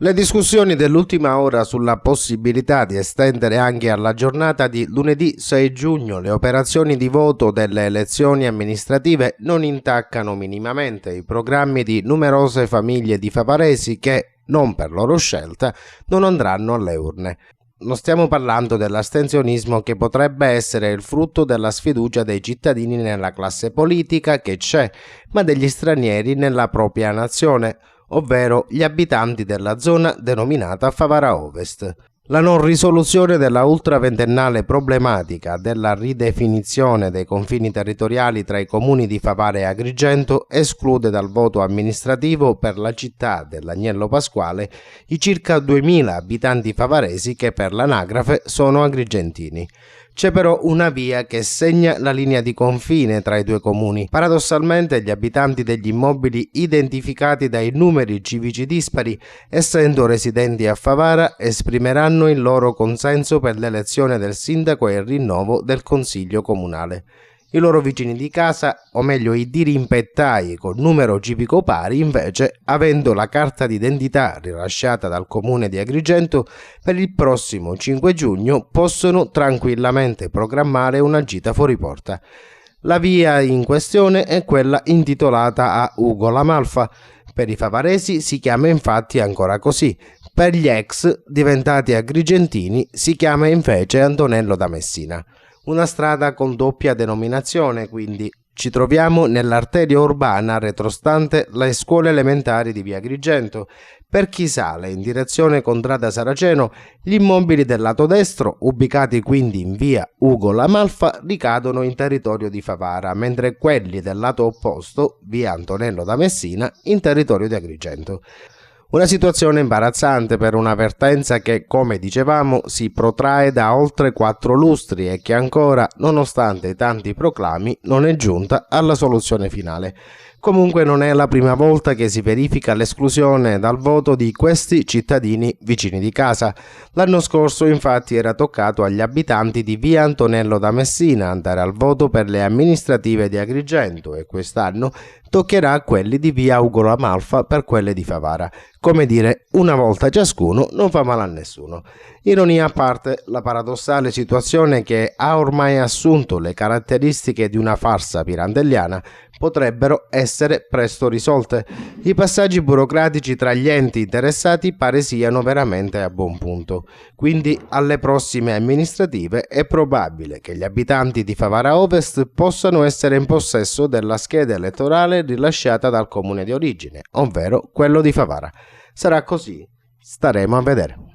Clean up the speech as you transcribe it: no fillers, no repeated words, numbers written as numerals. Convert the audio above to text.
Le discussioni dell'ultima ora sulla possibilità di estendere anche alla giornata di lunedì 6 giugno le operazioni di voto delle elezioni amministrative non intaccano minimamente i programmi di numerose famiglie di favaresi che, non per loro scelta, non andranno alle urne. Non stiamo parlando dell'astensionismo che potrebbe essere il frutto della sfiducia dei cittadini nella classe politica che c'è, ma degli stranieri nella propria nazione, ovvero gli abitanti della zona denominata Favara Ovest. La non risoluzione della ultraventennale problematica della ridefinizione dei confini territoriali tra i comuni di Favara e Agrigento esclude dal voto amministrativo per la città dell'Agnello Pasquale i circa 2000 abitanti favaresi che per l'anagrafe sono agrigentini. C'è però una via che segna la linea di confine tra i due comuni. Paradossalmente gli abitanti degli immobili identificati dai numeri civici dispari, essendo residenti a Favara, esprimeranno il loro consenso per l'elezione del sindaco e il rinnovo del consiglio comunale. I loro vicini di casa, o meglio i dirimpettai con numero civico pari, invece, avendo la carta d'identità rilasciata dal comune di Agrigento, per il prossimo 5 giugno possono tranquillamente programmare una gita fuori porta. La via in questione è quella intitolata a Ugo La Malfa. Per i favaresi si chiama infatti ancora così. Per gli ex diventati agrigentini si chiama invece Antonello da Messina. Una strada con doppia denominazione, quindi. Ci troviamo nell'arteria urbana retrostante le scuole elementari di via Agrigento. Per chi sale in direzione Contrada Saraceno, gli immobili del lato destro, ubicati quindi in via Ugo La Malfa, ricadono in territorio di Favara, mentre quelli del lato opposto, via Antonello da Messina, in territorio di Agrigento. Una situazione imbarazzante per una vertenza che, come dicevamo, si protrae da oltre 4 lustri e che ancora, nonostante i tanti proclami, non è giunta alla soluzione finale. Comunque non è la prima volta che si verifica l'esclusione dal voto di questi cittadini vicini di casa. L'anno scorso infatti era toccato agli abitanti di via Antonello da Messina andare al voto per le amministrative di Agrigento e quest'anno toccherà a quelli di via Ugo La Malfa per quelle di Favara. Come dire, una volta ciascuno non fa male a nessuno. Ironia a parte, la paradossale situazione che ha ormai assunto le caratteristiche di una farsa pirandelliana potrebbero essere presto risolte. I passaggi burocratici tra gli enti interessati pare siano veramente a buon punto. Quindi alle prossime amministrative è probabile che gli abitanti di Favara Ovest possano essere in possesso della scheda elettorale rilasciata dal comune di origine, ovvero quello di Favara. Sarà così? Staremo a vedere.